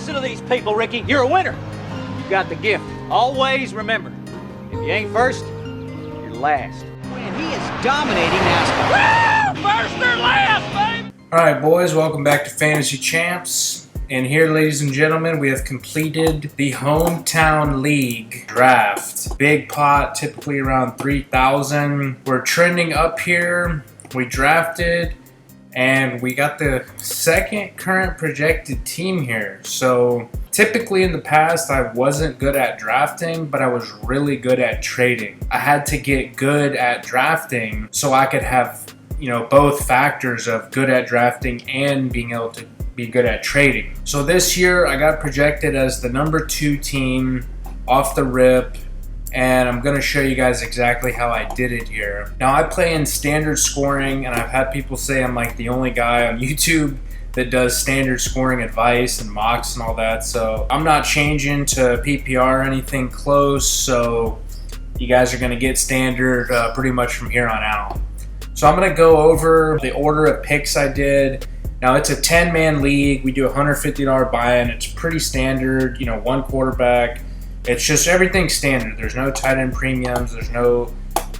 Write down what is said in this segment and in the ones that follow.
listen to these people, Ricky. You're a winner. You got the gift. Always remember, if you ain't first, you're last. And he is dominating NASCAR. Woo! First or last, baby! All right, boys, welcome back to Fantasy Champs. And here, ladies and gentlemen, we have completed the Hometown League draft. Big pot, typically around 3,000. We're trending up here. We drafted, and we got the second current projected team here. So typically in the past, I wasn't good at drafting, but I was really good at trading. I had to get good at drafting so I could have, both factors of good at drafting and being able to be good at trading. So this year I got projected as the number 2 team off the rip, and I'm going to show you guys exactly how I did it here. Now, I play in standard scoring, and I've had people say I'm like the only guy on YouTube that does standard scoring advice and mocks and all that, so I'm not changing to PPR or anything close, so you guys are going to get standard pretty much from here on out. So I'm going to go over the order of picks I did. Now, it's a 10-man league. We do a $150 buy-in. It's pretty standard, one quarterback. It's just everything standard. There's no tight end premiums. There's no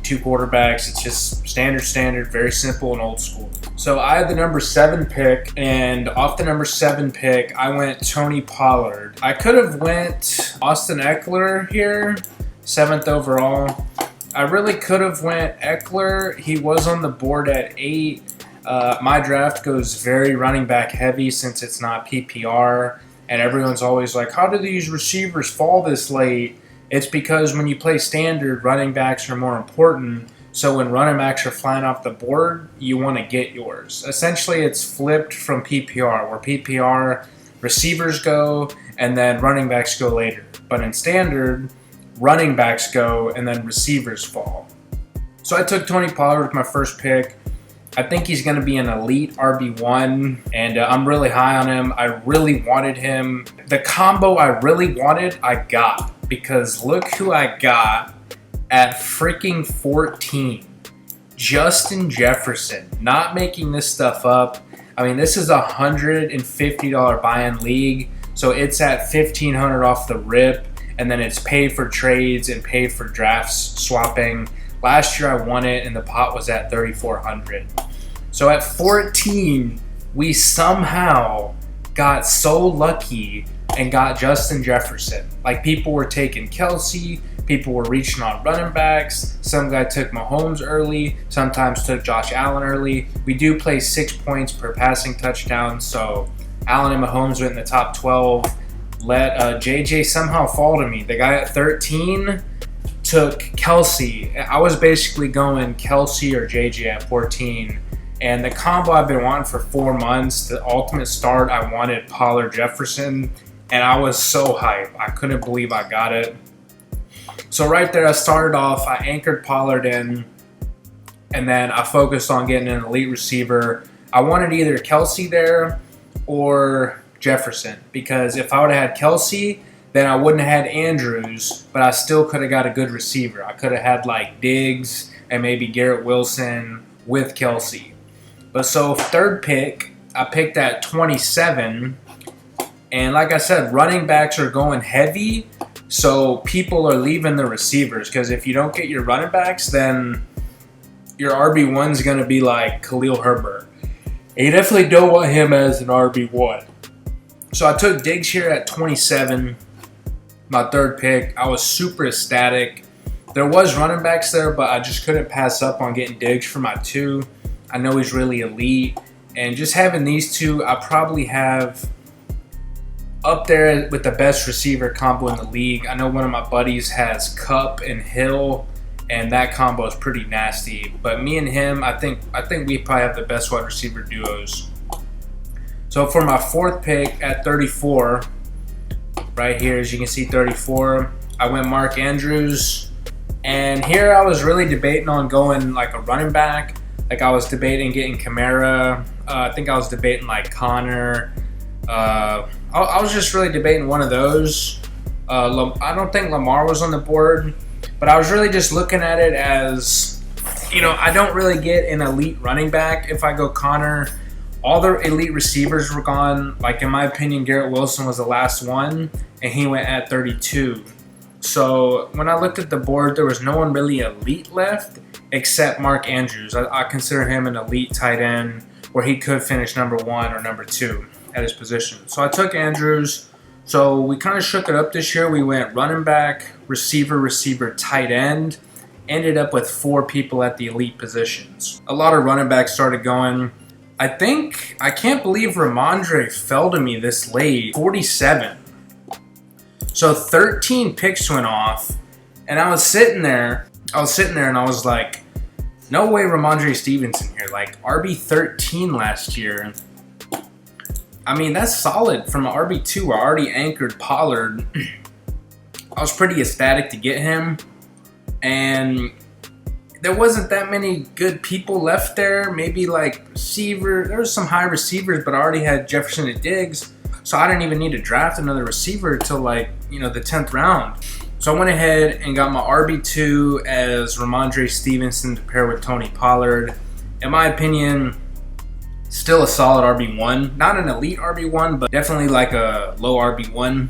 2 quarterbacks. It's just standard, very simple and old school. So I had the number 7 pick, and off the number 7 pick, I went Tony Pollard. I could have went Austin Eckler here, 7th overall. I really could have went Eckler. He was on the board at 8. My draft goes very running back heavy since it's not PPR, and everyone's always like, how do these receivers fall this late? It's because when you play standard, running backs are more important. So when running backs are flying off the board, you want to get yours. Essentially, it's flipped from PPR, where PPR receivers go and then running backs go later. But in standard, running backs go and then receivers fall. So I took Tony Pollard with my first pick. I think he's going to be an elite RB1, and I'm really high on him. I really wanted him. The combo I really wanted, I got, because look who I got at freaking 14. Justin Jefferson. Not making this stuff up. I mean, this is a $150 buy-in league, so it's at $1,500 off the rip, and then it's paid for trades and paid for drafts swapping. Last year I won it, and the pot was at $3,400. So at 14, we somehow got so lucky and got Justin Jefferson. Like, people were taking Kelsey, people were reaching on running backs. Some guy took Mahomes early, sometimes took Josh Allen early. We do play 6 points per passing touchdown, so Allen and Mahomes went in the top 12. Let JJ somehow fall to me. The guy at 13 took Kelsey. I was basically going Kelsey or JJ at 14. And the combo I've been wanting for 4 months, the ultimate start, I wanted Pollard Jefferson. And I was so hyped. I couldn't believe I got it. So right there, I started off, I anchored Pollard in. And then I focused on getting an elite receiver. I wanted either Kelsey there or Jefferson. Because if I would have had Kelsey, then I wouldn't have had Andrews, but I still could have got a good receiver. I could have had like Diggs and maybe Garrett Wilson with Kelsey. But so 3rd pick, I picked at 27. And like I said, running backs are going heavy, so people are leaving the receivers. Because if you don't get your running backs, then your RB1 is going to be like Khalil Herbert. And you definitely don't want him as an RB1. So I took Diggs here at 27. My 3rd pick. I was super ecstatic. There was running backs there, but I just couldn't pass up on getting Diggs for my 2. I know he's really elite. And just having these 2, I probably have up there with the best receiver combo in the league. I know one of my buddies has Cup and Hill, and that combo is pretty nasty. But me and him, I think we probably have the best wide receiver duos. So for my 4th pick at 34, right here, as you can see, 34, I went Mark Andrews. And here I was really debating on going like a running back. Like, I was debating getting Kamara. I think I was debating like Connor. I was just really debating one of those. I don't think Lamar was on the board, but I was really just looking at it as, I don't really get an elite running back if I go Connor. all the elite receivers were gone. Like, in my opinion, Garrett Wilson was the last one, and he went at 32. So when I looked at the board, there was no one really elite left except Mark Andrews. I consider him an elite tight end where he could finish number 1 or number 2 at his position. So I took Andrews. So we kind of shook it up this year. We went running back, receiver, tight end. Ended up with 4 people at the elite positions. A lot of running backs started going. I can't believe Ramondre fell to me this late, 47. So 13 picks went off, and I was sitting there and I was like, no way Ramondre Stevenson here. Like, RB 13 last year. I mean, that's solid. From an RB2, I already anchored Pollard. I was pretty ecstatic to get him. And there wasn't that many good people left there. Maybe like receiver. There was some high receivers, but I already had Jefferson and Diggs. So I didn't even need to draft another receiver until like, the 10th round. So I went ahead and got my RB2 as Ramondre Stevenson to pair with Tony Pollard. In my opinion, still a solid RB1. Not an elite RB1, but definitely like a low RB1.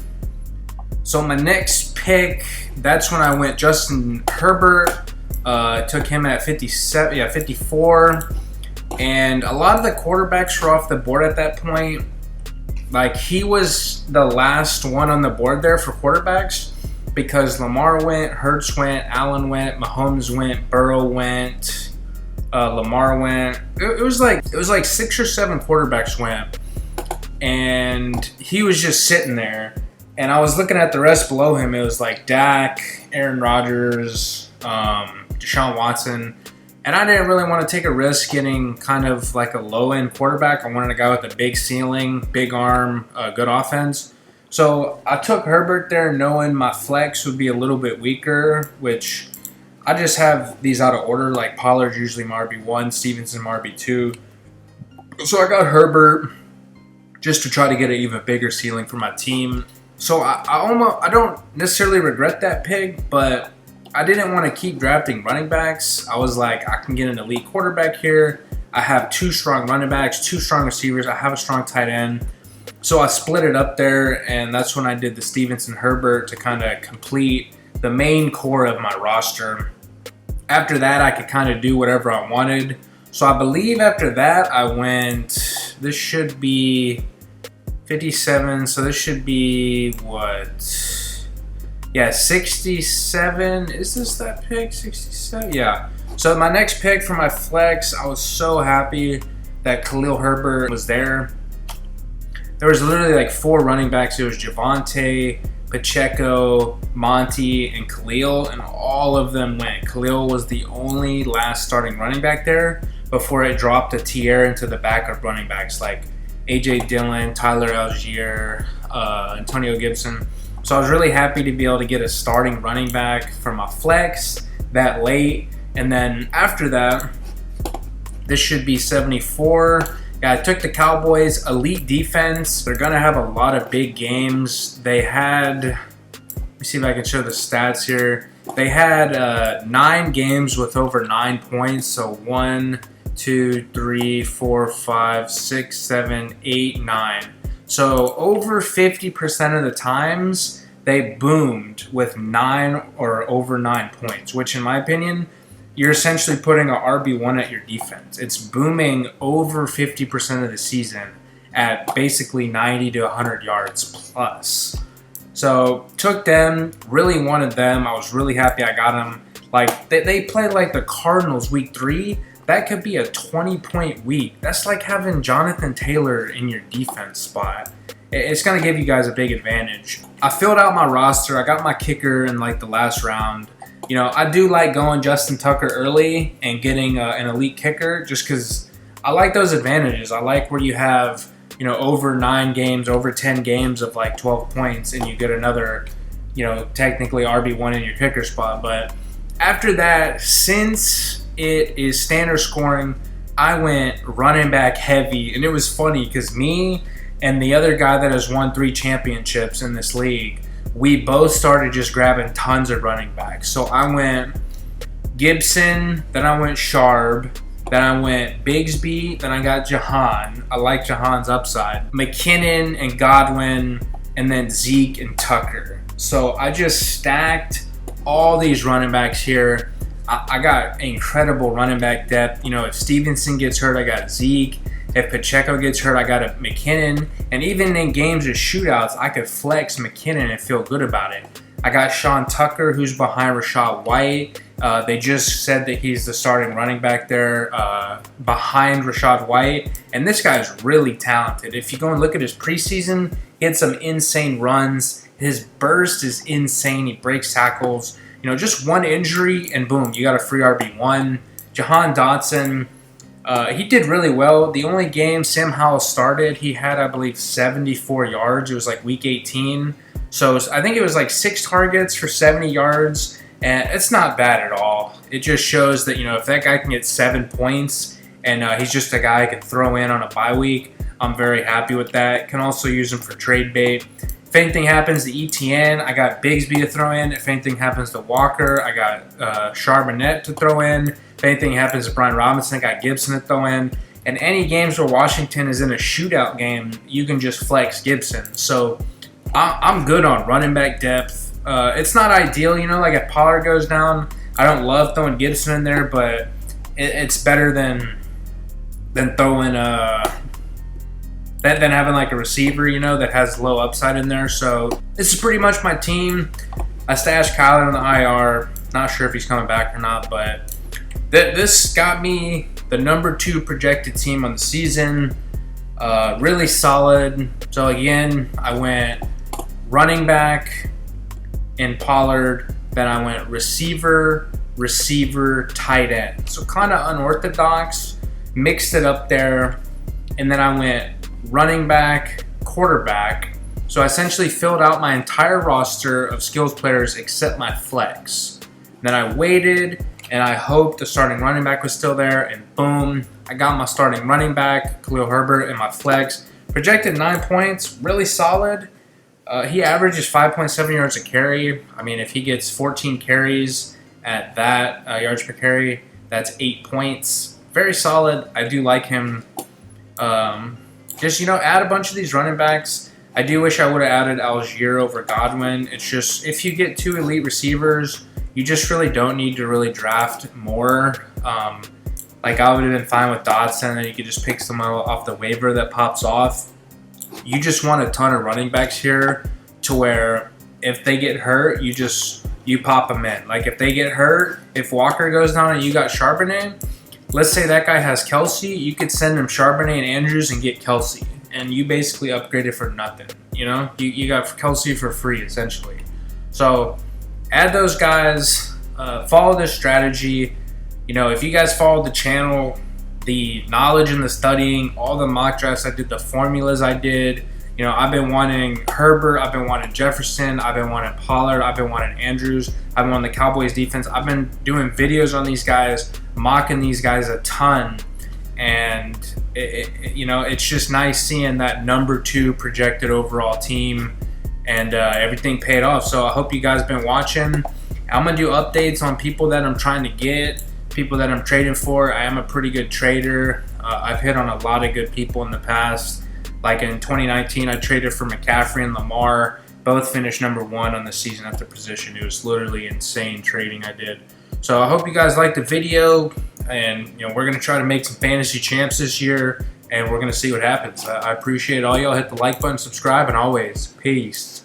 So my next pick, that's when I went Justin Herbert. Took him at 54. And a lot of the quarterbacks were off the board at that point. Like, he was the last one on the board there for quarterbacks because Lamar went, Hurts went, Allen went, Mahomes went, Burrow went, Lamar went. It was like 6 or 7 quarterbacks went, and he was just sitting there. And I was looking at the rest below him. It was like Dak, Aaron Rodgers, Deshaun Watson. And I didn't really want to take a risk getting kind of like a low-end quarterback. I wanted a guy with a big ceiling, big arm, good offense. So I took Herbert there knowing my flex would be a little bit weaker, which I just have these out of order. Like, Pollard's usually my RB1, Stevenson my RB2. So I got Herbert just to try to get an even bigger ceiling for my team. So I don't necessarily regret that pick, but I didn't want to keep drafting running backs. I was like, I can get an elite quarterback here. I have 2 strong running backs, 2 strong receivers. I have a strong tight end. So I split it up there, and that's when I did the Stevenson Herbert to kind of complete the main core of my roster. After that, I could kind of do whatever I wanted. So I believe after that, I went, this should be 57. So this should be what? Yeah, 67. Is this that pick? 67? Yeah. So my next pick for my flex, I was so happy that Khalil Herbert was there. There was literally like 4 running backs. It was Javonte, Pacheco, Monty, and Khalil, and all of them went. Khalil was the only last starting running back there before it dropped a tier into the backup running backs like A.J. Dillon, Tyler Algier, Antonio Gibson. So I was really happy to be able to get a starting running back for my flex that late. And then after that, this should be 74. Yeah, I took the Cowboys, elite defense. They're going to have a lot of big games. They had, let me see if I can show the stats here. They had 9 games with over 9 points. So 1, 2, 3, 4, 5, 6, 7, 8, 9. So over 50% of the times, they boomed with 9 or over 9 points, which in my opinion, you're essentially putting an RB1 at your defense. It's booming over 50% of the season at basically 90 to 100 yards plus. So took them, really wanted them. I was really happy I got them. Like, they played like the Cardinals week 3. That could be a 20-point week. That's like having Jonathan Taylor in your defense spot. It's going to give you guys a big advantage. I filled out my roster. I got my kicker in like the last round. I do like going Justin Tucker early and getting an elite kicker just because I like those advantages. I like where you have, over 9 games, over 10 games of like 12 points and you get another, technically RB1 in your kicker spot. But after that, since it is standard scoring, I went running back heavy. And it was funny because me and the other guy that has won 3 championships in this league, we both started just grabbing tons of running backs. So I went Gibson, then I went Sharp, Then I went Bigsby. Then I got Jahan. I like Jahan's upside. McKinnon and Godwin, and then Zeke and Tucker. So I just stacked all these running backs here. I got incredible running back depth. You know, if Stevenson gets hurt, I got Zeke. If Pacheco gets hurt, I got a McKinnon. And even in games of shootouts, I could flex McKinnon and feel good about it. I got Sean Tucker, who's behind Rashad White. They just said that he's the starting running back there behind Rashad White. And this guy's really talented. If you go and look at his preseason, he had some insane runs. His burst is insane. He breaks tackles. You know, just one injury and boom, you got a free RB1. Jahan Dotson, he did really well. The only game Sam Howell started, he had, I believe, 74 yards. It was like week 18. So I think it was like 6 targets for 70 yards. And it's not bad at all. It just shows that, you know, if that guy can get 7 points and he's just a guy I can throw in on a bye week, I'm very happy with that. Can also use him for trade bait. If anything happens to ETN, I got Bigsby to throw in. If anything happens to Walker, I got Charbonnet to throw in. If anything happens to Brian Robinson, I got Gibson to throw in. And any games where Washington is in a shootout game, you can just flex Gibson. So I'm good on running back depth. It's not ideal, you know, like if Pollard goes down, I don't love throwing Gibson in there, but it's better than throwing than having like a receiver, you know, that has low upside in there. So this is pretty much my team. I stashed Kyler on the IR. Not sure if he's coming back or not, but this got me the #2 projected team on the season. Really solid. So again, I went running back in Pollard. Then I went receiver, tight end. So kind of unorthodox. Mixed it up there. And then I went running back, quarterback. So I essentially filled out my entire roster of skills players except my flex. Then I waited and I hoped the starting running back was still there, and boom, I got my starting running back, Khalil Herbert, in my flex. Projected 9 points, really solid. He averages 5.7 yards a carry. I mean, if he gets 14 carries at that yards per carry, that's 8 points. Very solid. I do like him. Just, you know, add a bunch of these running backs. I do wish I would have added Algier over Godwin. It's just, if you get 2 elite receivers, you just really don't need to really draft more. Like, I would have been fine with Dotson, and you could just pick someone off the waiver that pops off. You just want a ton of running backs here to where if they get hurt, you pop them in. Like, if they get hurt, if Walker goes down and you got Charbonnet, let's say that guy has Kelsey, you could send him Charbonnet and Andrews and get Kelsey. And you basically upgrade it for nothing, you know? You got Kelsey for free, essentially. So add those guys, follow this strategy. You know, if you guys followed the channel, the knowledge and the studying, all the mock drafts I did, the formulas I did, you know, I've been wanting Herbert, I've been wanting Jefferson, I've been wanting Pollard, I've been wanting Andrews, I've been wanting the Cowboys defense. I've been doing videos on these guys, mocking these guys a ton, and you know, it's just nice seeing that #2 projected overall team, and everything paid off. So I hope you guys been watching. I'm gonna do updates on people that I'm trying to get, people that I'm trading for. I am a pretty good trader. I've hit on a lot of good people in the past. Like in 2019, I traded for McCaffrey and Lamar. Both finished #1 on the season at the position. It was literally insane trading I did. So I hope you guys liked the video, and you know, we're gonna try to make some fantasy champs this year, and we're gonna see what happens. I appreciate all y'all. Hit the like button, subscribe, and always peace.